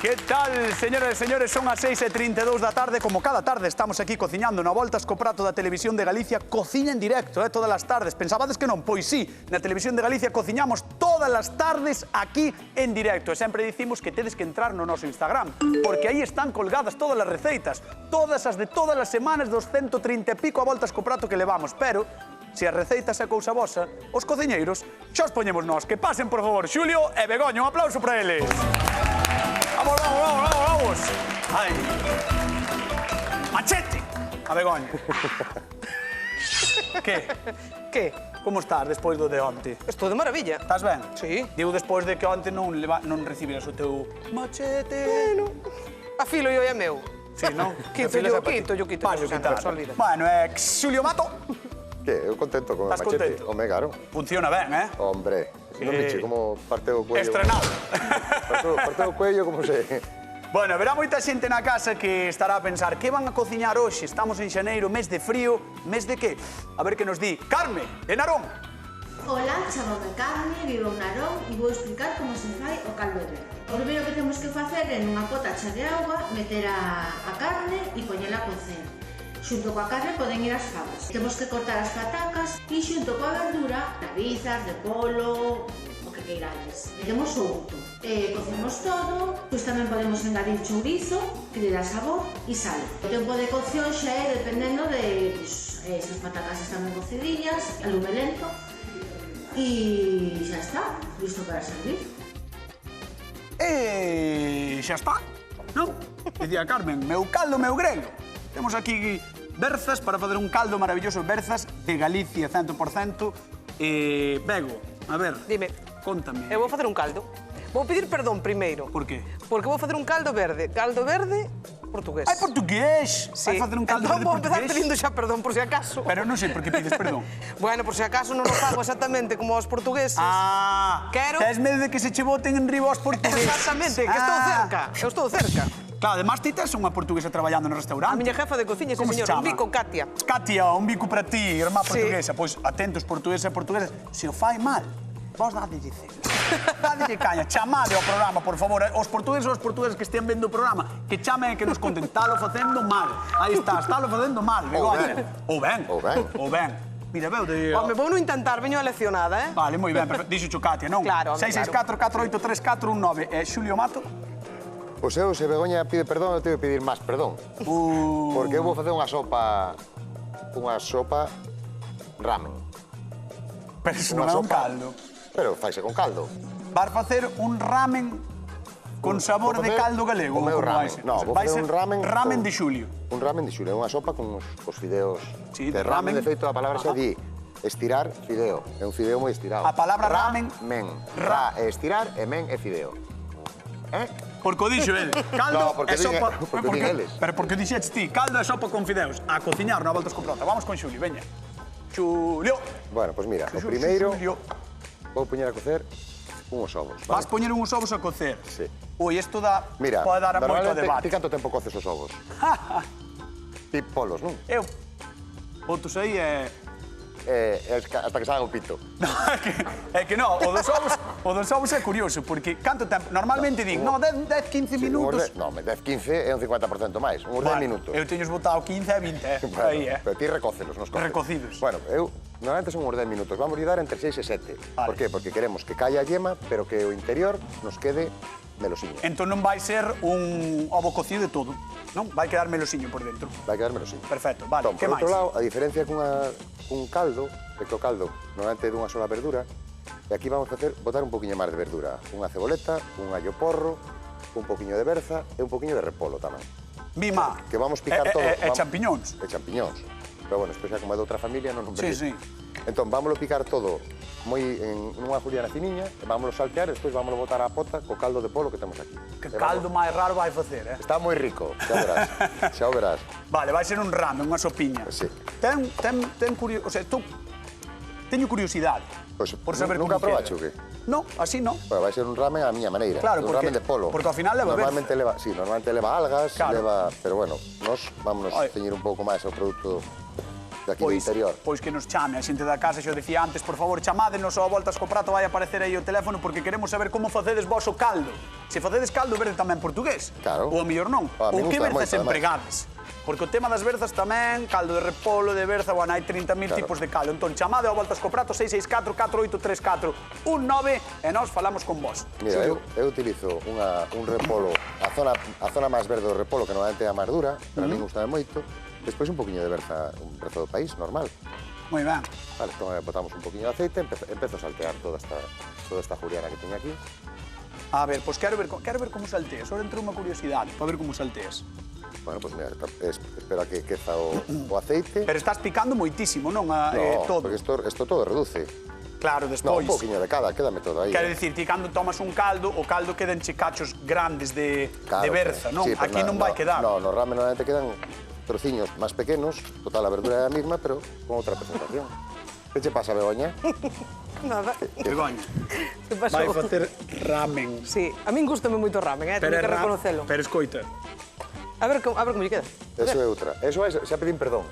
Que tal, señoras e señores? Son as 6:32 da tarde. Como cada tarde estamos aquí cociñando na Voltas co prato da Televisión de Galicia. Cociña en directo, todas as tardes. Pensabades que non? Pois sí, na Televisión de Galicia cociñamos todas as tardes aquí en directo. E sempre dicimos que tedes que entrar no noso Instagram, porque aí están colgadas todas as receitas, todas as de todas as semanas dos 130 e pico a voltas co prato que levamos. Pero se as receitas é cousa vosa, os cociñeiros xa os poñemos nós. Que pasen, por favor, Xulio e Begoña. Un aplauso para eles. Vamos, vamos, vamos, vamos. Ai. Machete. A Begoña. Que? Como estás despois do de onte? Estou de maravilla. Estás ben? Sí. Digo despois de que onte non recibiras o teu machete. Bueno, afilo eu e meu. Sí, non? Quito. Paso quitar. Bueno, Xulio Mato. Que? Eu contento con a Estás machete. contento? Home, claro. Funciona ben, Hombre, non diche como parteo o cuello. Estrenado. Parteo o cuello como se... Bueno, verá moita xente na casa que estará a pensar que van a cociñar hoxe. Estamos en xaneiro, mes de frío, mes de que? A ver que nos di. Carme, de Narón. Ola, chamame Carme, vivo en Narón e vou explicar como se fai o caldo verde. O primeiro que temos que facer é nunha potacha de auga meter a carne e poñela a cocer. Xunto coa carne poden ir as fabas. Temos que cortar as patacas e xunto coa verdura, navizas, de polo, o que queirades. E temos o unto. Cocemos todo, pois tamén podemos engadir chourizo, que lle dá sabor, e sal. O tempo de cocción xa é dependendo de se as patacas están ben cocidillas, a lume lento, e xa está, listo para servir. E xa está, non? Dicía Carmen, meu caldo, meu grelo. Temos aquí berzas para fazer un caldo maravilloso, berzas de Galicia 100%. Bego, a ver, Dime. Contame. Eu vou facer un caldo. Vou pedir perdón primeiro. Por qué? Porque vou facer un caldo verde. Caldo verde portugués. Ai, portugués! Sí. Vai facer un caldo Entón verde vou empezar portugués? pedindo xa perdón por si acaso. Pero non sei por que pides perdón. Bueno, por si acaso non o fago exactamente como os portugueses. Quero... Tes medo de que se che boten en riba os portugueses. Exactamente, que estou cerca. Eu estou cerca. Claro, además ti tes unha portuguesa traballando no restaurante. A miña jefa de cociña, sí, Como se señor, chama? un bico Katia. Katia, un bico para ti, irmá Sí. portuguesa. Pois atentos, portugueses e portuguesas. Se o fai mal, vos dadelle cena. Dadelle caña, chamade ao programa, por favor. Os portugueses ou os portugueses que estean vendo o programa, que chamen e que nos conten. Talo facendo mal. Aí está, estalo facendo mal, Begoña. Ou ben. Ou ben. Mira, veu de... Home, vou non intentar, veño leccionada, Vale, moi ben, dixo Katia, non? Claro, home, 664-483419. E Xulio Mato? Pois eu, se Begoña pide perdón, eu teño que pedir máis perdón. Porque eu vou facer unha sopa ramen. Pero iso non é un caldo. Pero faise con caldo. Vas facer un ramen con sabor de caldo galego. O meu ramen. No, vou facer un ramen... Ramen de Xulio. Un ramen de Xulio, unha sopa con os fideos. Sí, de ramen, de feito, a palabra xa di estirar fideo. É un fideo moi estirado. A palabra ramen... Men. Ra é estirar e men é fideo. Porque o dixo el. Caldo No, porque e sopa... porque din eles. Pero porque dixetes ti, caldo e sopa con fideos. A cociñar na voltas con prota. Vamos con Xulio, veña. Xulio. Bueno, pois mira, o primeiro vou poñer a cocer unhos ovos. Vas poñer uns ovos a cocer. Sí. Ui, isto dá... Mira, pode dar moito normalmente, debate. ti canto tempo coces os ovos? Ti polos, non? Eu... Botos aí e... Ata que salga o pito. É que non, o dos ovos é curioso, porque canto tempo... Normalmente digo, 10-15 minutos... Non, 10-15 é un 50% máis, uns 10 minutos. Eu teño botado 15 e 20, Bueno, aí, pero ti recócelos, nos coces. Recocidos. Bueno, eu normalmente son uns 10 minutos, vamos dar entre 6 e 7. Vale. Por qué? Porque queremos que caia a yema, pero que o interior nos quede melosiño. Entón non vai ser un ovo cocido de todo, non? Vai quedar melosiño por dentro. Vai quedar melosiño. Perfecto, vale, Entón, que por máis? outro lado, a diferencia cun caldo, é que o caldo normalmente é dunha sola verdura, e aquí vamos a botar un poquinho máis de verdura. Unha ceboleta, un allo porro, un poquinho de berza e un poquinho de repolo tamén. Mima. Que vamos picar todo. E champiñóns. E champiñóns. Pero bueno, despois xa como é de outra familia non nos Sí, sí. Entón, vámoslo picar todo moi en unha juliana finiña, e vámoslo saltear, e despois vámoslo botar á pota co caldo de polo que temos aquí. Que caldo máis raro vai facer, Está moi rico, xa verás. Xa o verás. Vale, vai ser un ramen, unha sopiña. Sí. Ten curiosidade, o sea, teño curiosidade. Pois, por saber nunca como probaste o que? No, así no. Bueno, vai ser un ramen á miña maneira. Claro, un porque- ramen de polo. porque ao final leva normalmente leva, sí, normalmente leva algas, Claro. pero bueno, nós vámonos Ai. ceñir un pouco máis ao produto daqui do interior. Pois que nos chame, a xente da casa, xo dicía antes, por favor, chamádenos ao Voltas co Prato, vai aparecer aí o teléfono, porque queremos saber como facedes vos o caldo. Se facedes caldo verde tamén portugués, Claro. ou a mellor non, A mí ou que gusta berzas moito, ademais. empregades. Porque o tema das berzas tamén, caldo de repolo, de berza, bueno, hai 30.000 Claro. tipos de caldo. Entón, chamade ao Voltas co Prato, 664-4834-19, e nós falamos con vos. Mira, eu utilizo un repolo, a zona máis verde do repolo, que normalmente é a máis dura, pero a mí gusta moito, despois un poquinho de berza, un berza do país, normal. Moi ben. Vale, entón botamos un poquinho de aceite, empezo a saltear toda esta juliana que teño aquí. A ver, pois quero ver como salteas. Ahora entrou unha curiosidade, para ver como salteas. Bueno, pois mira, espera que queza o aceite. Pero estás picando moitísimo, non? Todo. Porque isto todo reduce. Claro, No, despois. un poquinho de cada, quédame todo aí. Quero dicir, ti cando tomas un caldo, o caldo quedan cachos grandes de berza, non? Sí, pero Aquí non vai quedar. No, no ramen normalmente quedan trociños máis pequenos, total, a verdura é a mesma, pero con outra presentación. Que che pasa, Begoña? Nada. Begoña, Que pasou? vai facer ramen. Sí, a min gustame moito o ramen, teño que reconocelo. Pero escoita, A ver como lle queda. Eso é outra. Eso é, xa pedín perdón.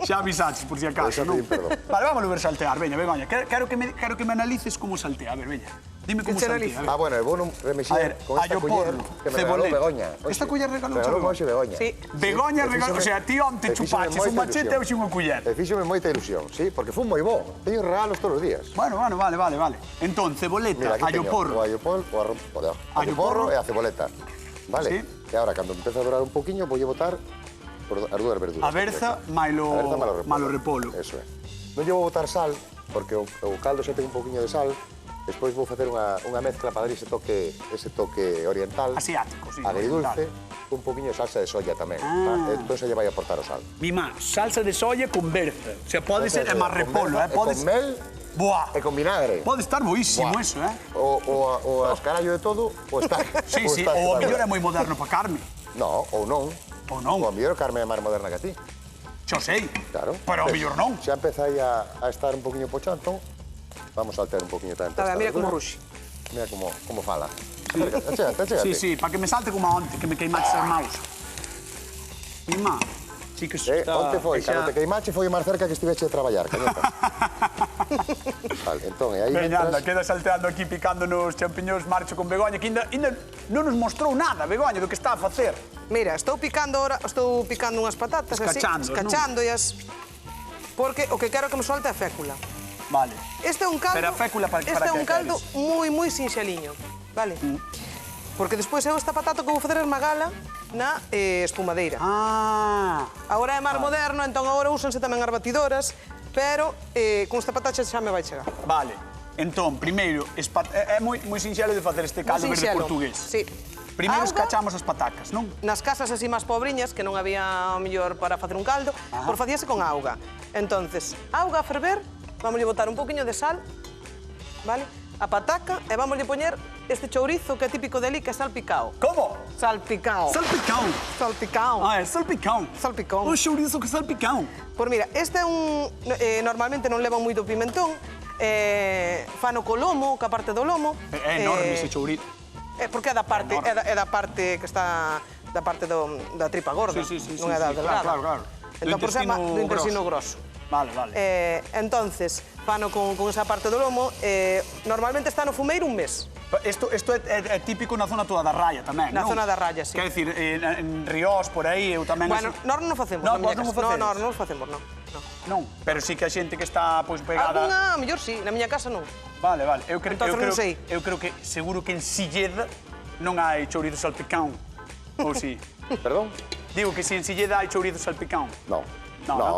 xa avisaches, por si acaso, Xa non? pedín perdón. Vale, vámonos ver saltear, veña, Begoña. Quero que me analices como saltea. A ver, veña. Dime como Que te saltea. analice? a ver. Bueno, vou non A remexer ver, con esta allo culler porro, que me regalou ceboleta. Begoña. Esta culler regalou Regalou hoxe Begoña. Sí. Begoña regalou, o sea, ti onte chupaches un machete e hoxe unha culler. E fíxome moita ilusión, sí, porque fun moi bo. Teño regalos todos os días. Bueno, vale. Entón, ceboleta, Mira, aquí allo teño porro. o allo porro, Allo porro e a ceboleta. Vale? Sí. E agora, cando empeza a durar un poquinho, voulle botar as dúas verduras. A berza, malo repolo. Eso é. Non lle vou botar sal, porque o caldo xa ten un poquinho de sal. Despois vou facer unha mezcla para dar ese toque oriental. Asiático, sí. Agridulce, un poquinho de salsa de soya tamén. Entón se lle vai aportar o sal. Mima, salsa de soya con berza. O sea, pode ser, é máis repolo, Con mel Buah, e con vinagre. pode estar boísimo Buah. eso, O escarallo de todo, o está... Sí, ou a mellor é moi moderno para carne. No, ou non. Ou non. O a mellor Carmen é máis moderna que a ti. Xo sei. Claro. Pero a mellor non. Xa empeza aí a estar un poquinho pochado, entón vamos a saltear un poquinho tamén. Tá ben, mira como ruxe. Mira como fala. Achégate. Sí, para que me salte como a onte, que me queimaches as maus. Mima, sí que está... Onte foi, cando te queimache foi o máis cerca que estiveche de traballar, cañeta. Vale, entón, e aí Veña, anda, mentras... queda salteando aquí picando nos champiñóns, marcho con Begoña, que ainda non nos mostrou nada, Begoña, do que está a facer. Mira, estou picando unhas patatas Escachando, así, escachándoas, porque o que quero que me solte é a fécula. Vale. Este é un caldo, Pero a fécula para este que é un caldo queres? moi sinxeliño, vale? Porque despois eu esta patata que vou facer esmagala na espumadeira. Agora é máis moderno, entón agora úsanse tamén as batidoras, pero con esta patata xa me vai chegar. Vale. Entón, primeiro, é moi sinxelo de facer este caldo verde portugués. Sí. Primeiro Auga, escachamos as patacas, non? nas casas así máis pobriñas, que non había o mellor para facer un caldo, por facíase con auga. Entonces, auga a ferver, vamos botar un poquinho de sal, vale? A pataca e vamos poñer este chourizo que é típico de ali, que é salpicao. Como? Salpicao. Salpicão. Salpicao. É salpicão. Salpicón. O chourizo que salpicão. Pois mira, este é un... normalmente non levan moito pimentón, fano co lomo, ca parte do lomo. É enorme ese chourizo. Porque é da parte que está da parte da tripa gorda, Sí, non é da delgada. Claro. Entón, por ser do intestino grosso. Vale. Entonces, fano con esa parte do lomo, normalmente está no fumeiro un mes. Isto é típico na zona toda da raya tamén, non? Na zona da raya, sí. Quer dicir, en Ríos, por aí, eu tamén... Bueno, nós non o facemos na miña casa. Non o facemos, non. Non, pero sí que a xente que está pegada... Alguna, a mellor sí, na miña casa non. Vale. Eu creo que seguro que en Silleda non hai chourizo salpicão. Ou si? Perdón? Digo que si en Silleda hai chourizo salpicão. No,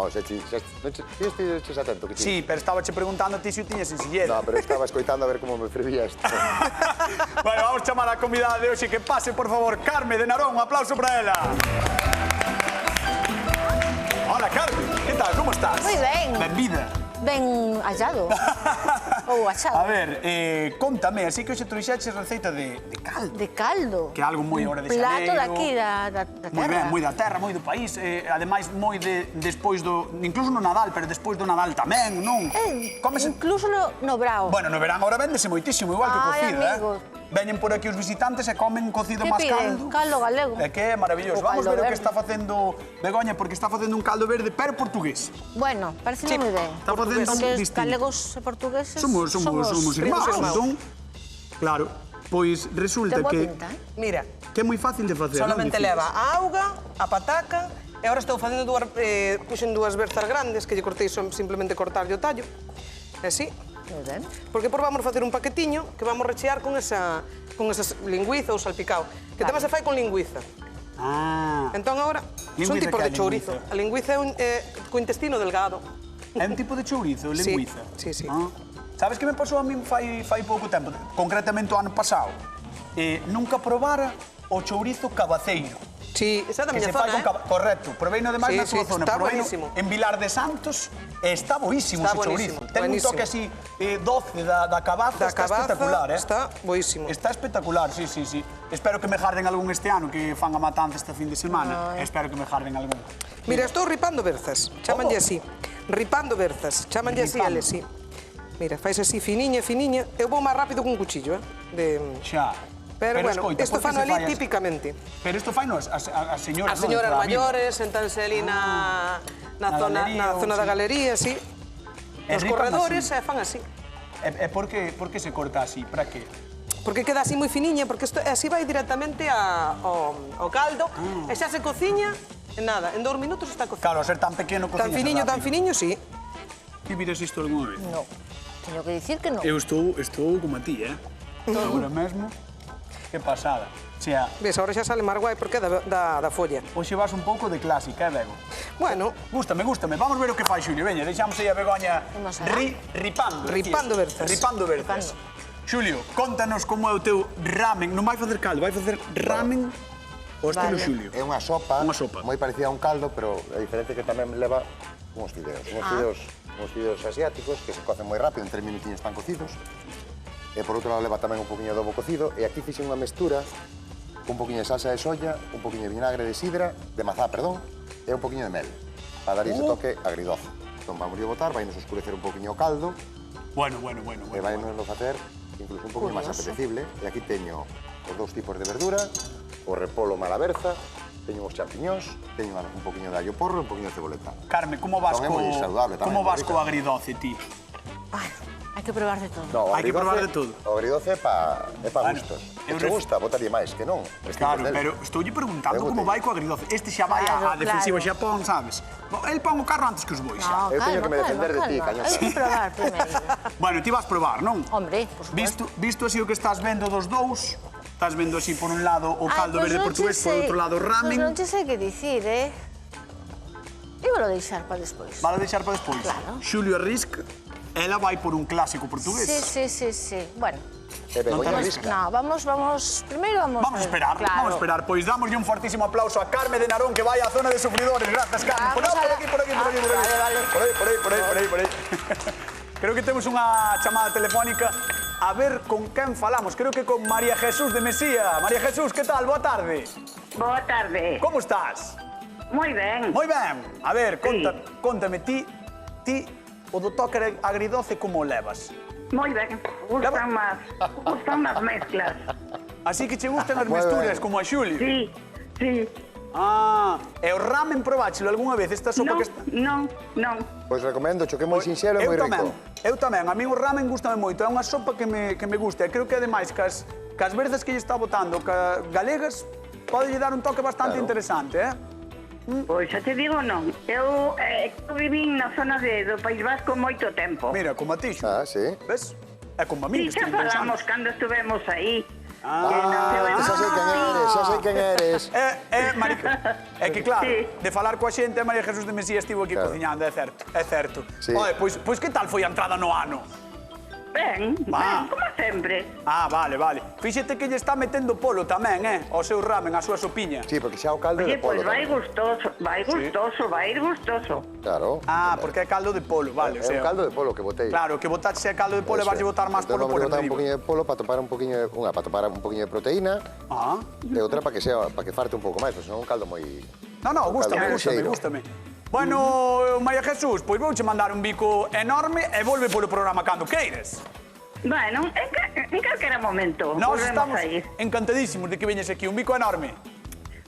xa estes atento que ti. Sí, pero estaba che preguntando a ti se o tiñas en Silleda. No, pero estaba escoitando a ver como me fervía isto. Bueno, vamos chamar a convidada de hoxe que pase, por favor, Carme de Narón, un aplauso para ela. Hola, Carme, que tal, como estás? Moi ben. Benvida. Ben hallado. Ou achado. A ver, contame, así que hoxe trouxeches receita de caldo. De caldo. Que é algo moi hora de xaneiro. Plato daqui da terra. Moi ben, moi da terra, moi do país. Ademais, moi despois do... Incluso no Nadal, pero despois do Nadal tamén, non? Incluso no brao. Bueno, no verán ahora véndese moitísimo, igual que cocido, Ai, amigo, veñen por aquí os visitantes e comen cocido Que máis caldo. piden? Caldo galego. É que é maravilloso. O Vamos caldo ver o que verde. está facendo Begoña, porque está facendo un caldo verde, pero portugués. Bueno, parece moi ben. Está facendo Porque os distinto. galegos e portugueses Somos irmãos, irmãos. entón, claro, pois resulta Ten boa que pinta, Mira, é moi fácil de facer, non? solamente Dicías. leva a auga, a pataca, e agora estou facendo puxen dúas berzas grandes, que lle cortei simplemente cortar o tallo, e así. Moi ben. Porque por vamos facer un paquetiño que vamos rechear con esa lingüiza ou salpicao, que tamén se fai con lingüiza. Ah, Entón agora son Lingüiza, tipos que é de chourizo. lingüiza? A lingüiza é co intestino delgado. é un tipo de chourizo, Sí, lingüiza. sí. Ah. Sabes que me pasou a min fai pouco tempo, concretamente o ano pasado? Nunca probara o chourizo cabaceiro. Sí, esa é da Que miña se fai zona, con correcto, proveino ademais Sí, na túa sí, zona, está proveino buenísimo. en Vilar de Santos, e está boísimo Está ese chourizo. buenísimo, Ten un buenísimo. toque así doce da cabaza, Da está cabaza espectacular, está boísimo. Está espectacular, sí. Espero que me jarden algún este ano, que fan a matanza este fin de semana. Espero que me jarden algún. Mira, estou ripando berzas, chamanlle así. Ripando berzas, chamanlle así, Ripando. ele, sí. Mira, fais así, finiña. Eu vou máis rápido cun cuchillo, Xa. Pero bueno, escoita, isto por que fano se ali fai así? típicamente. Pero isto fai as señoras, As señoras non? maiores, sentanse ali na na galería, zona sí. da galería, sí. E Nos ripan corredores así. e fan así. E por que se corta así? Para que? Porque queda así moi finiña, porque isto así vai directamente ao caldo, e xa se cociña, en nada, en 2 minutos está cocido. Claro, ao ser tan pequeno, Tan cociñase finiño, rápido. sí. Ti viras isto algunha vez? No. Teño que dicir que no. Eu estou como a ti, Agora mesmo, que pasada. O sea, Ves, agora xa sale máis guai porque é da folla. hoxe vas un pouco de clásica, Bego? Bueno, Gústame. Vamos ver o que fai Xulio. Veña, deixamos aí a Begoña Como será? ripando. Ripando berzas. Ripando berzas. Xulio, contanos como é o teu ramen. Non vai facer caldo, vai facer ramen ao estilo Vale. Xulio. É unha sopa, Unha sopa. moi parecida a un caldo, pero a diferencia é que tamén leva uns fideos asiáticos que se cocen moi rápido, en 3 minutinhos están cocidos. E por outro lado leva tamén un poquinho de ovo cocido, e aquí fixen unha mestura, un poquinho de salsa de soya, un poquinho de vinagre de sidra, de mazá, perdón, e un poquinho de mel, para dar ese toque agridoce. Entón vamos a botar, vai nos oscurecer un poquinho o caldo, Bueno. e vai nos facer incluso un poquinho máis apetecible. E aquí teño os 2 tipos de verdura, o repolo malaberza, teño os champiñóns, teño un poquinho de allo porro e un poquinho de ceboleta. Carme, como vas Tamén moi saludable, tamén, como vas moi rica. co agridoce, ti? Ai, hai que probar de todo. No, o Hai que probar de agridoce- todo. O agridoce é pa Bueno, gustos. eu Se te ref- gusta, botaría máis, que non. Claro, pero estoulle preguntando Eu como botei. vai co agridoce. Este xa vai Claro, a defensiva claro. Xapón, sabes? El pon o carro antes que os bois xa. No, Eu teño calma, que me defender de ti, calma. cañón. Hai que probar primeiro. Bueno, ti vas probar, non? Hombre, por supuesto. Visto así o que estás vendo dos dous, estás vendo así por un lado o caldo Ai, verde pois non portugués, che por sei- outro lado o ramen. Pois non che sei que dicir, Íbalo deixar para despois. Vale deixar para despois. Claro. Xulio Risc, ela vai por un clásico portugués. Sí. Bueno, E Begoña Non te risca. no, vamos, primeiro vamos Vamos a esperar, claro. vamos a esperar. Pois damoslle un fortísimo aplauso a Carme de Narón que vai á zona de sufridores. Gracias, Carme. Vamos Por a la- aquí. Vale. Por aí. Creo que temos unha chamada telefónica. A ver con quen falamos. Creo que con María Jesús de Mesía. María Jesús, que tal? Boa tarde. Boa tarde. Como estás? Moi ben. Moi ben. A ver, Sí. contame ti o do toque agridoce como o levas? Moi ben. Gustan as mezclas. Así que che gustan as Moi mesturas ben. como a Xulio? Sí, sí. Ah, e o ramen probáchelo algunha vez? Esta sopa Non, que está... non. Pois recomendo, que é moi sinxelo e moi rico. Eu tamén, a mí o ramen gustame moito, é unha sopa que me gusta, e creo que ademais cas verzas que lle está botando galegas pode lle dar un toque bastante Claro. interesante, Pois xa te digo non. Eu vivín na zona do País Vasco moito tempo. Mira, como a ti, Xulio. Ah, sí. Ves? É como a mí, Sí, que xa estive falamos pensando. cando estuvemos aí. Xa sei quen eres. Marica, é que claro, Sí. de falar coa xente, María Jesús de Mesía estivo aquí Claro. cociñando, é certo. Sí. Oe, pois que tal foi a entrada no ano? Ben, Va. como sempre. Ah, vale. Fíxete que lle está metendo polo tamén, ao seu ramen, a súa sopiña. Sí, porque xa o caldo é Oye, de polo pois vai tamén. gustoso, vai ir gustoso. Claro. Ah, porque é caldo de polo, vale. o É sea, un caldo de polo que botei. Claro, que botaxe caldo de polo e Eso vas é. botar máis Entón polo por vamos a botar un enriba. poquinho de polo para topar un poquinho de, para topar un poquinho de proteína Ah. e outra para que farte un pouco máis, porque senón é un caldo moi... No, gústame. Caldo Bueno, María Jesús, pois vouche mandar un bico enorme e volve polo programa cando queires. Bueno, en calquera momento. Nós volvemos estamos a ir. encantadísimos de que veñes aquí. Un bico enorme.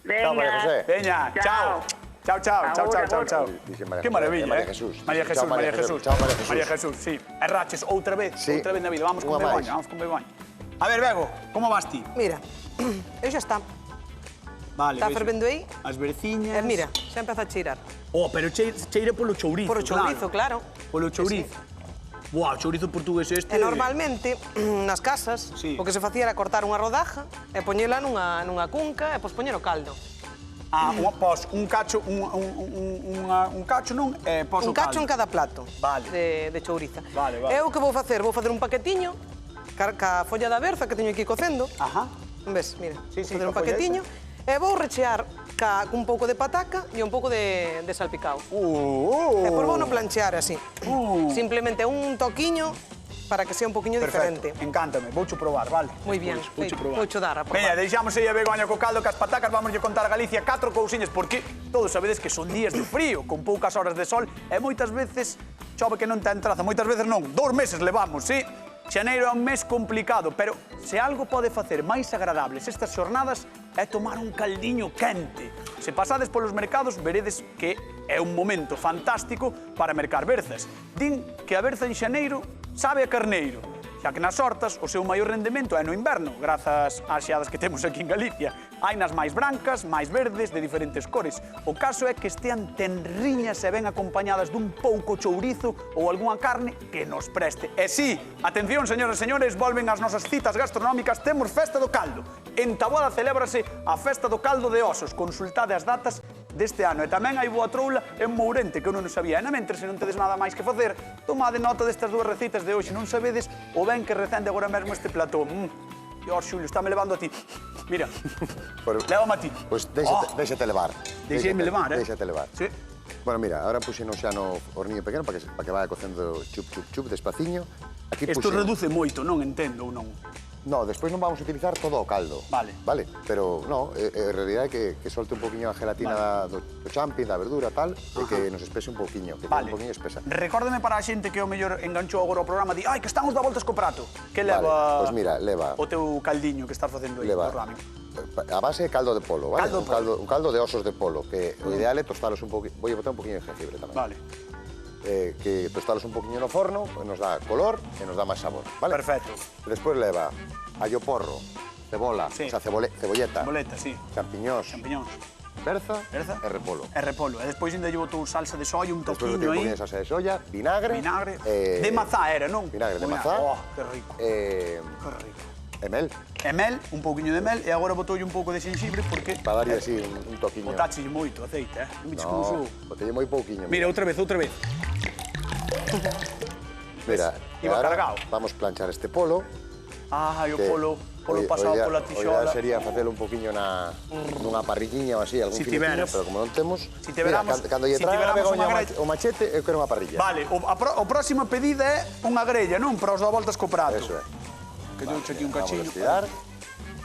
Chao, María José. Veña, chao. Chao, chao, chao, chao, chao, chao. Dice María Qué José, maravilla, María eh? Jesús. María Jesús, Chao, María Jesús. Chao, María Jesús. María Jesús, sí. E raches outra vez na vida. Vamos con Unha máis. Begoña, vamos con Begoña. A ver, Bego, como vas ti? Mira, eu xa está. Vale, Está vexo. fervendo aí. As berciñas. Mira, xa empeza a cheirar. Oh, pero cheira polo chourizo, Por o chourizo, claro. Polo chourizo. Buah, o chourizo portugués este... E normalmente, nas casas, Sí. o que se facía era cortar unha rodaja e poñela nunha cunca e pois poñer o caldo. Ah, pos un cacho, un cacho non, pos Un o cacho caldo. en cada plato Vale. de chouriza. Vale, vale. Eu o que vou facer? Vou facer un paquetiño ca folla da berza que teño aquí cocendo. Ajá. Ves, mira, Sí, sí, facer un ca folla paquetiño e vou rechear cun pouco de pataca e un pouco de salpicao. E por vou no planchear así. Simplemente un toquiño para que sea un poquinho Perfecto, diferente. encántame, voucho probar, vale? Moi bien, Voucho probar. voucho dar a probar. Veña, deixamos aí a Begoña co caldo, que as patacas vamos contar a Galicia 4 cousiñas, porque todos sabedes que son días de frío, con poucas horas de sol, e moitas veces chove que non ten traza, moitas veces non, 2 meses levamos, sí? Xaneiro é un mes complicado, pero se algo pode facer máis agradables estas xornadas é tomar un caldiño quente. Se pasades polos mercados, veredes que é un momento fantástico para mercar berzas. Din que a berza en xaneiro sabe a carneiro, xa que nas hortas o seu maior rendemento é no inverno, grazas ás xeadas que temos aquí en Galicia. Hai nas máis brancas, máis verdes, de diferentes cores. O caso é que estean tenriñas e ben acompañadas dun pouco chourizo ou algunha carne que nos preste. E sí, atención, señoras e señores, volven as nosas citas gastronómicas, temos Festa do Caldo. En Taboada celébrase a Festa do Caldo de Osos. Consultade as datas deste ano. E tamén hai boa troula en Mourente, que eu non o sabía. E na mentre, se non tedes nada máis que facer, tomade nota destas dúas recitas de hoxe. Non sabedes o ben que recende agora mesmo este plató. Dios, Xulio, estáme levando a ti. Mira, lévame a ti. Pois déxate levar. Deixeime levar, eh? Déxate levar. Sí. Bueno, mira, ahora puxeno xa no horniño pequeno para que vaya cocendo chup, chup, chup, despaciño. Aquí Isto puxen- reduce moito, non entendo ou non? No, despois non vamos a utilizar todo o caldo. Vale. Vale, pero no, en realidad é que solte un poquinho a gelatina do champi, da verdura, tal, e que nos espese un poquinho, que Vale. quede un poquinho espesa. Recórdame para a xente que o mellor enganchou agora o programa, di, ai, que estamos da voltas co prato. Que Vale, leva pois mira, leva- o teu caldiño que estás facendo aí Leva no ramen? a base de caldo de polo, vale? Caldo de polo. Un caldo de osos de polo, que o ideal é tostalos un poquinho, voy a botar un poquinho de jengibre tamén. Vale, Que tostalos un poquinho no forno, pues nos dá color e nos dá máis sabor, vale? perfecto. Despois leva allo porro, cebola, Sí. o sea, cebolleta, Boleta, sí. champiñóns, Champiñóns. berza, Berza. e repolo. E repolo. E despois ainda llevo tú salsa de soia, un Despois toquiño botei un aí. poquinho de salsa de soya, vinagre... Vinagre. eh, De mazá era, non? Vinagre de Vinagre. mazá. Oh, que rico. Que rico. E mel, E mel, un pouquiño de mel, e agora botoulle un pouco de xenxibre porque para darlle así un toquiño. botache moito aceite, Non me diches como No, sou. botelle moi pouquiño. Mira, outra vez, outra vez. Mira, Iba ahora cargado. vamos planchar este polo. Ai, o que polo pasado o pola ideal tixola. sería facelo un poquinho nunha parrilliña ou así, algún Si filetinho, tiveras. pero como non temos... Si tiveramos- cando lle si trae a tiveramos Begoña unha grella- o machete, eu quero unha parrilla. Vale, o próxima pedida é unha grella, non? Para os da voltas co prato. Eso é. Que eu aquí un Vamos a cachillo. estirar.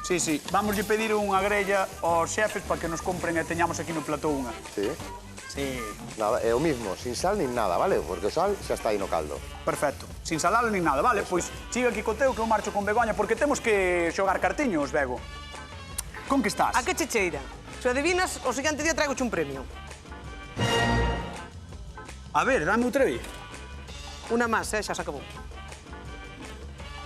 Sí, sí. Vamos pedir unha grella aos xefes para que nos compren e teñamos aquí no plató unha. Sí. Sí. Nada, é o mismo, sin sal nin nada, vale? Porque o sal xa está aí no caldo. Perfecto. Sin salalo nin nada, vale? Pois siga aquí co teu que eu marcho con Begoña porque temos que xogar cartiños, Bego. Con que estás? A que che cheira? Se adivinas, o seguinte día traigoche un premio. A ver, dame outra vez. Unha máis, xa se acabou.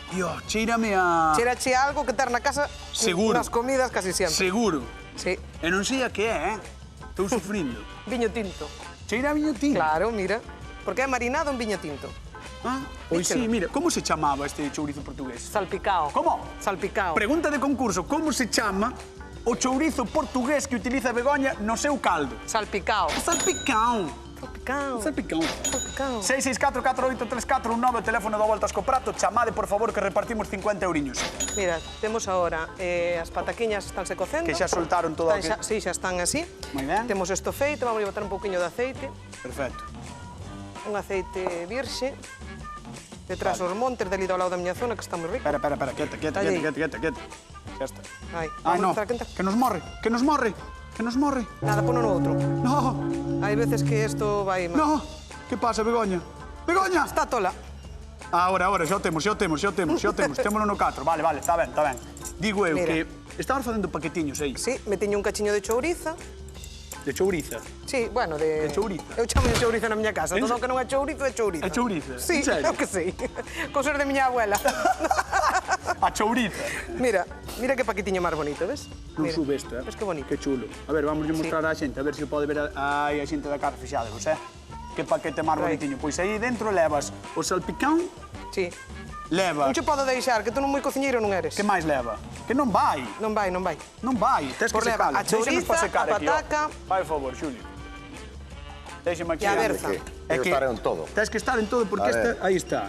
Dios, cheírame a... Cheirache algo que ter na casa Seguro. nas comidas casi sempre. Seguro. Sí. E non sei a que é, Estou sufrindo. Viño tinto. Cheira a viño tinto. Claro, mira. Porque é marinado en viño tinto. Ah, pois Díchelo. sí, mira, como se chamaba este chourizo portugués? Salpicao. Como? Salpicao. Pregunta de concurso, como se chama o chourizo portugués que utiliza Begoña no seu caldo? Salpicao. Salpicão. Salpicao. Salpicão. Salpicao. 664-483419, teléfono do Voltas co Prato, chamade, por favor, que repartimos 50 euriños. Mira, temos agora as pataquiñas estánse cocendo. Que xa soltaron todo o que... Sí, xa están así. Moi ben. Temos isto feito, vamos a botar un pouquiño de aceite. Perfecto. Un aceite virxe. Detrás os montes del ao lado da miña zona, que está moi rico. Espera, quieta. Allí. Xa está. Ai, Ai, no, estar quenta. que nos morre. Nada, pono no outro. No, Hai veces que isto vai mal. no. Que pasa, Begoña? Begoña! Está tola. Ahora, xa o temos. Témolo no 4. Vale, está ben. Digo eu Mira. que estabas facendo paquetiños aí. Sí, metiño un cachiño de chouriza. De chouriza. Sí, bueno, de... De chouriza? Eu chamo de chouriza na miña casa. En Todo o que non é chourizo é chouriza. É chouriza? Sí, En serio? eu que sei. Cosas de miña abuela. A chouriza. Mira que paquetiño máis bonito, ves? Non Mira, sube isto, ves que bonito. Que chulo. A ver, vamos a mostrar á xente, a ver se pode ver aí a xente da cara fixada, Que paquete máis Aí. bonitiño. Pois aí dentro levas o salpicón, Sí. leva... Non che podo deixar, que tú non moi cociñeiro non eres. Que máis leva? Que non vai. Non vai. Non vai. Tes que Por leva secalo. a chouriza, a pataca. Fai favor, Xulio. Déxeme aquí. E a berza. Tengo que estar en todo. Tens que estar en todo porque A ver. esta...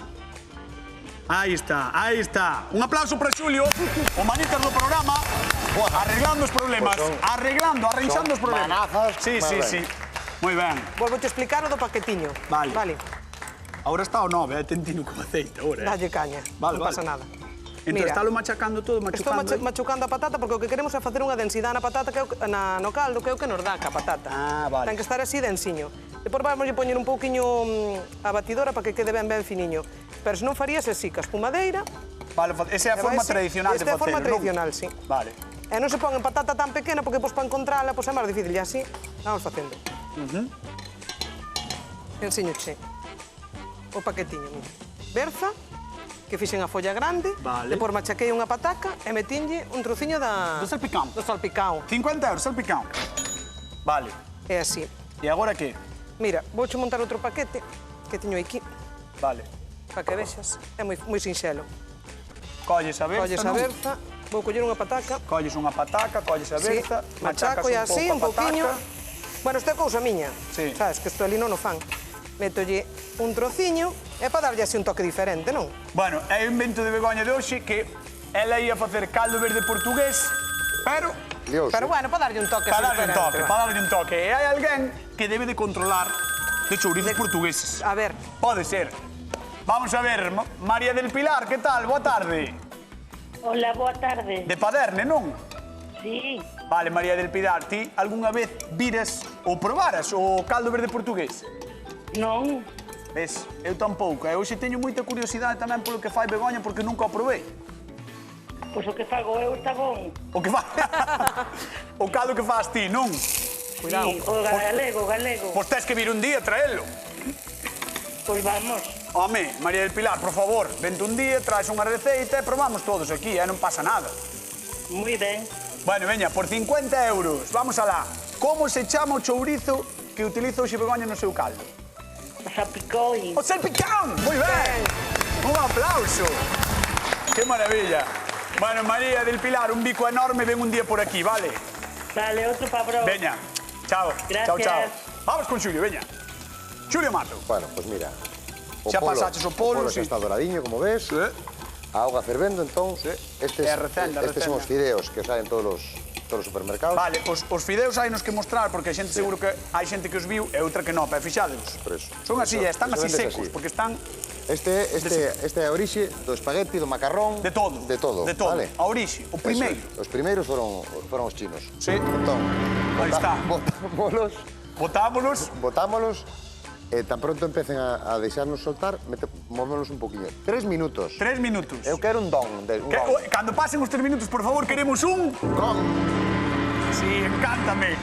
Aí está. Un aplauso para Xulio, o manitas do programa, arreglando os problemas. Pues son- arreixando os son problemas. manazas, Sí. Moi ben. Volvo te explicar o do paquetiño. Vale. Ahora está o 9, tentino con aceite, ahora. Dalle caña. Vale, Non pasa vale. nada. Entón, Mira, estálo machacando todo, estou machucando a patata porque o que queremos é facer unha densidade na patata que é no caldo, que é o que nos dá a patata. Ah, vale. Ten que estar así densiño. Depois vamos a poñer un pouquiño a batidora para que quede ben finiño. Pero se non farías así, ca espumadeira... Vale, esa é a forma tradicional de Esta é a facelo, forma non? tradicional, sí. Vale. E non se pon en patata tan pequena porque pois para encontrala pois é máis difícil. E así vamos facendo. Enseñoche o paquetiño, mira. Berza, que fixen a folla grande, Vale. depois machaquei unha pataca e metinlle un trociño Do salpicón. do salpicao. 50 euros, salpicón. Vale. É así. E agora que? Mira, vouche montar outro paquete que teño aquí, Vale. para que vexas. É moi sinxelo. Colles a berza, Colles a non? berza, vou coller unha pataca. Colles unha pataca, colles a Sí, berza, machaco e así, un pouquiño. Bueno, isto é cousa miña. Sí. Sabes, que isto ali non o fan. Métolle un trociño e para darlle así un toque diferente, non? Bueno, é o invento de Begoña de hoxe que ela ia facer caldo verde portugués, pero Dios, Pero bueno, para darlle un toque así para darlle un diferente, toque, va. para darlle un toque. E hai alguén que debe de controlar de chourizos portugueses. A ver, Pode ser. Vamos a ver, María del Pilar, que tal? Boa tarde. Hola, boa tarde. De Paderne, non? Sí, Vale, María del Pilar, ti algunha vez viras ou probaras o caldo verde portugués? non, Ves, eu tampouco. E hoxe teño moita curiosidade tamén polo que fai Begoña porque nunca o probei. pois o que fago eu está bon. O que fa... o caldo que faz ti, non? cuidado. Sí, o galego. Pois tes que vir un día a traelo. Pois vamos. Home, María del Pilar, por favor, vente un día, traes unha receita e probamos todos aquí, non pasa nada. Moi ben. Bueno, veña, por 50 euros, vamos alá. Como se chama o chourizo que utiliza hoxe Begoña no seu caldo? Salpicón. O salpicón! Moi ben! Un aplauso! Que maravilla! Bueno, María del Pilar, un bico enorme, ven un día por aquí, vale? Vale, outro pabro. Veña, chao. Gracias. Chao. Vamos con Xulio, veña. Xulio Mato. Bueno, pues mira. Xa pasaches o polo, xa sí. está doradiño, como ves. A auga fervendo, entón, estes É recenda, estes son recenda. os fideos que saen todos os supermercados. Vale, os fideos hai nos que mostrar, porque a xente seguro que hai xente que os viu e outra que non, pero fixádevos. Por eso. Son así, Eso, están eso así vendes secos, así. porque están Este é a orixe do espagueti, do macarrón. de todo. De todo. De todo. Vale? A orixe, o primeiro. Eso, os primeiros foron os chinos. Sí. Entón, Aí está. botámolos, Botámolos e tan pronto empecen a deixarnos soltar, movémonos un poquinho. 3 minutos. 3 minutos. Eu quero un don. Un don. Cando pasen os 3 minutos, por favor, queremos un... Con. Sí, encántame.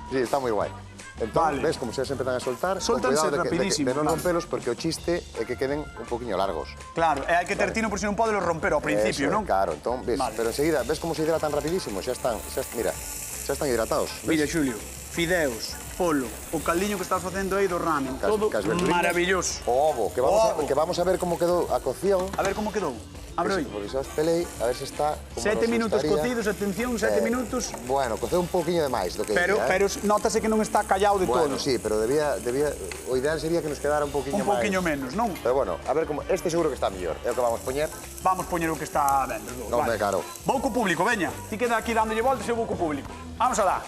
Sí, está moi guai. Entón, Vale. ves como se empezan a soltar, Sóltanse con cuidado rapidísimo, de non claro. rompelos porque o chiste é que queden un poquinho largos. Claro, e hai que ter tino por si non podes romper ao principio, Eso, non? Claro, entón, ves, Vale. pero enseguida, ves como se hidratan rapidísimo, mira, xa están hidratados. Mira, ves? Xulio, fideos, polo, o caldiño que estás facendo aí do ramen, todo verduriñas, maravilloso. O ovo, que vamos a ver como quedou a cocción. A ver como quedou. Abre aí. Porque xa os pelei, a ver se está como 7 nos minutos gustaría. cocidos, atención, 7 minutos. Bueno, coceu un pouquiño de máis do que Pero debía, notase que non está callado de Bueno, todo. sí, pero o ideal sería que nos quedara un pouquiño Un máis. pouquiño menos, non? Pero bueno, a ver como este seguro que está mellor. É o que vamos poñer. Vamos poñer o que está ben, dos dous. Non me caro. Vou co público, veña. Ti queda aquí dándolle voltas e eu vou co público. Vamos alá.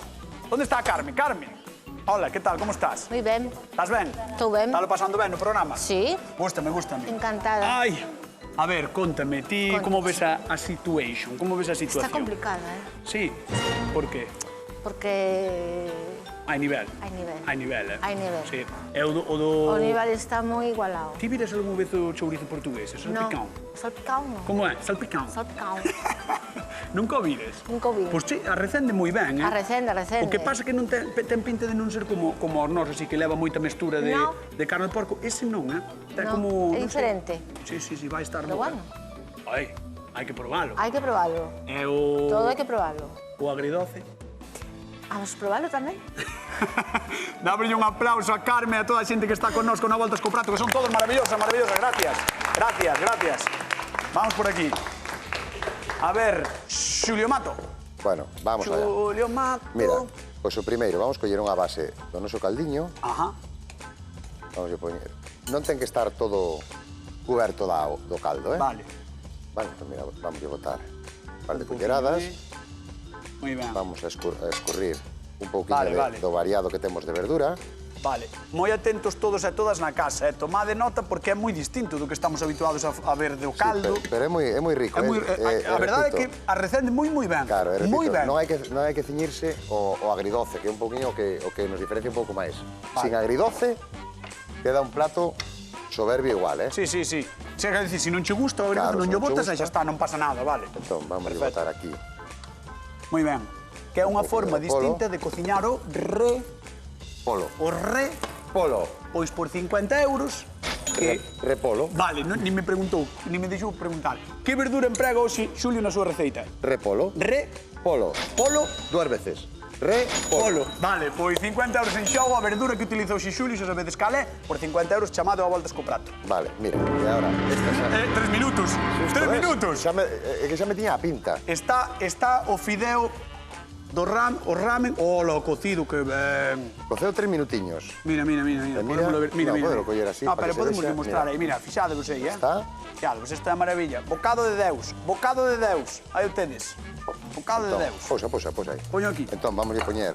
Onde está Carmen? Carmen. Hola, que tal? Como estás? Moi ben. Estás ben? Estou ben. Estás lo pasando ben no programa? Sí. Gústame. Encantada. Ai, a ver, contame, ti Conta. como ves a situation? Como ves a situación? Está complicada, Sí, por qué? porque Hai nivel. Hai nivel. Hai nivel, Hai nivel. Sí. E o do... O nivel está moi igualado. Ti viras algún vez o chourizo portugués? O salpicón? No, salpicón non. Como é? Salpicón? Salpicón. Nunca o vires? Nunca o vi. Pois sí, arrecende moi ben, eh? Arrecende, arrecende. O que pasa é que non ten pinta de non ser como os nós, así que leva moita mestura de No. carne de porco. Ese non, eh? Ten No, como... é non sei. diferente. Sí, vai estar Pero moi bueno. ben. Hai que probalo. Hai que probarlo. E o... Todo hai que probarlo. O agridoce. Vamos probarlo tamén. Dámoslle un aplauso a Carme e a toda a xente que está connosco na Voltas co Prato, que son todos maravillosas. Gracias. Vamos por aquí. A ver, Xulio Mato. Bueno, vamos allá. Xulio Mato. Mira, pois o primeiro, vamos coller unha base do noso caldiño. Ajá. Vamos a poñer. Non ten que estar todo cuberto do caldo, eh? Vale. Vale, pues mira, vamos a botar un par de culleradas. Moi ben. Vamos a escurrir un pouquinho Vale. do variado que temos de verdura. Vale. Moi atentos todos e todas na casa, eh? Tomade nota porque é moi distinto do que estamos habituados a ver do caldo. Sí, pero é moi rico. A verdade é que arrecende moi ben. Claro, repito, moi ben. non hai que ciñirse o agridoce, que é un pouquinho o que nos diferencia un pouco máis. Vale. Sin agridoce, queda un plato soberbio igual, eh? Sí. Chega a dicir, se non che gusta, o agridoce Claro, non se lle non che botas e gusta. xa está, non pasa nada, vale. Entón, vamos a Perfecto. botar aquí. Moi ben. Que é unha pouquinho forma de polo. distinta de cociñar o Polo. polo. Pois por 50 euros, que... Repolo. Vale, nin me preguntou, nin me deixou preguntar. Que verdura emprega hoxe Xulio na súa receita? Repolo. Polo. Duas veces. Polo. Vale, pois 50 euros en xogo, a verdura que utilizou Xulio, xa sabedes cal é, por 50 euros chamado a Voltas co Prato. Vale, mira, e agora esta xa... 3 minutos. 3 minutos. É que xa me tiña a pinta. Está o fideo do ramen, lo cocido, que ben. Coceu 3 minutiños. Mira. Podémoslo ver. Mira. Podelo coller así, Ah, para pero que se podemos vexa. demostrar Mira. aí, mira, fixádevos aí, eh? Está. Fixádevos, esta é a maravilla. Bocado de Deus. Aí o tedes. Bocado de Deus. Pousa aí. Poño aquí. Entón, vamos a poñer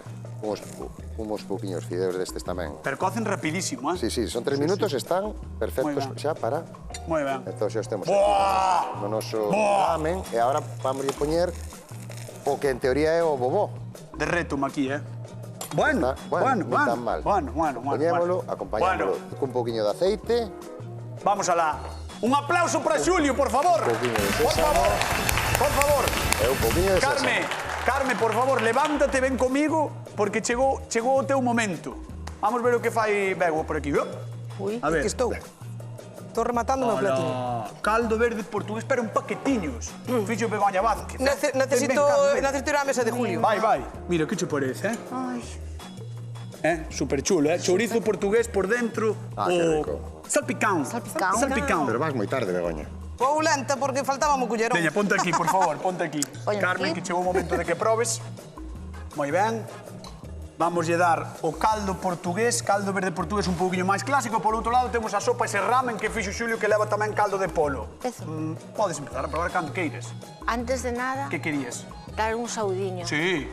uns pouquiños fideos destes tamén. Pero cocen rapidísimo, eh? Sí, son 3 minutos, están Moi perfectos ben. xa para... Moi ben. Entón, xa os temos Buah! aquí no noso Buah! ramen. E agora vamos a poñer o que en teoría é o bobó. Derrétome aquí, eh? Bueno. Ni tan mal. Poñémolo, acompañámolo cun pouquiño de aceite. Vamos alá. Un aplauso para Xulio, por favor. Un pouquiño de Por sésamo. favor. E un pouquiño de Carme, por favor, levántate, ven comigo, porque chegou o teu momento. Vamos ver o que fai Bego por aquí. Ui, A ver. aquí estou. Estou rematando o meu platiño. Caldo verde portugués, pero en paquetiños. Fixo Begoña Vázquez. Necesito ir á mesa de Julio. Vai. Mira, que che parece, eh? Ai, Super chulo, eh? Chourizo portugués por dentro. Ah, que rico. Salpicón. Pero vas moi tarde, Begoña. Vou lenta porque faltaba un cullerón. Veña, ponte aquí, por favor, ponte aquí. Poño Carmen, aquí. que chegou o momento de que probes. Moi ben. Vamos lle dar o caldo portugués, caldo verde portugués un pouquinho máis clásico. Por outro lado temos a sopa ese ramen que fixo Xulio que leva tamén caldo de polo. Eso. Podes empezar a probar cando queires. antes de nada, Que querías? dar un saudiño. Sí.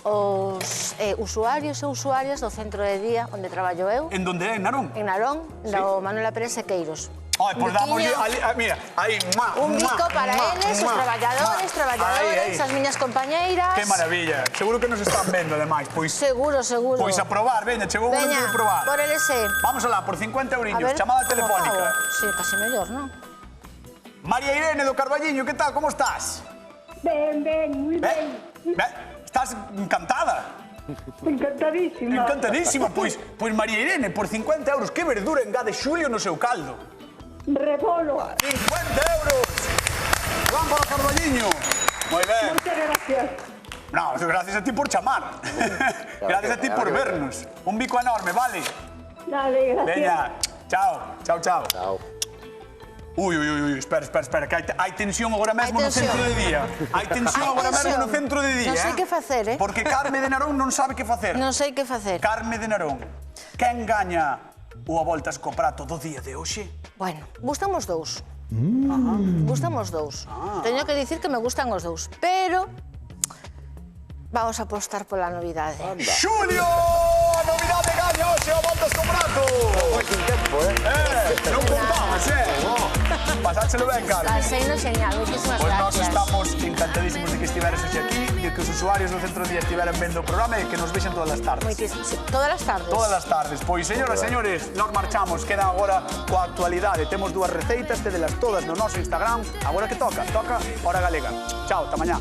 Os usuarios e usuarias do centro de día onde traballo eu, En donde é, en Narón? en Narón, do Manuela Pérez Sequeiros. Ai, pois dámoslle... Mira, aí, Un bico para eles, os traballadoras, as miñas compañeiras. Que maravilla. Seguro que nos están vendo, ademais. Pois Seguro. Pois a probar, veña, chegou o momento Veña, de probar. por eles é. Vamos alá, por 50 A euriños, ver, chamada como telefónica. fago? Sí, casi mellor, non? María Irene do Carballiño, que tal, como estás? Ben, moi ben. Estás encantada. Encantadísima. Encantadísima, pois María Irene, por 50 euros, que verdura engade Xulio no seu caldo? Repolo. 50 euros! Van para o Carballiño. Moi ben. Moitas gracias. No, gracias a ti por chamar. Gracias a ti por vernos. Un bico enorme, vale? Dale, gracias. Veña, chao. Chao. Ui, espera, que hai tensión agora mesmo no centro de día. Hai tensión agora mesmo no centro de día, Non sei que facer, eh? Porque Carme de Narón non sabe que facer. Non sei que facer. Carme de Narón, quen gaña o a Voltas co Prato do día de hoxe? Bueno, gustan os dous. Gustan os dous. Teño que dicir que me gustan os dous, pero vamos a apostar pola novidade. Xulio! A novidade gana Tania hoxe ao Voltas co Prato. Foi sin tempo, Non contabas, Pasáchelo ben, Carmen. Pasei no genial, moitísimas Pois nós gracias. estamos encantadísimos de que estiveres hoxe aquí, de que os usuarios do Centro de Día estiveran vendo o programa e que nos vexen todas as tardes. Moitísimas. Todas as tardes. Todas as tardes. Pois, señoras e señores, nós marchamos. Quedan agora coa actualidade. Temos dúas receitas, tedelas todas no noso Instagram. Agora que toca? Toca Hora Galega. Chao, ata mañá.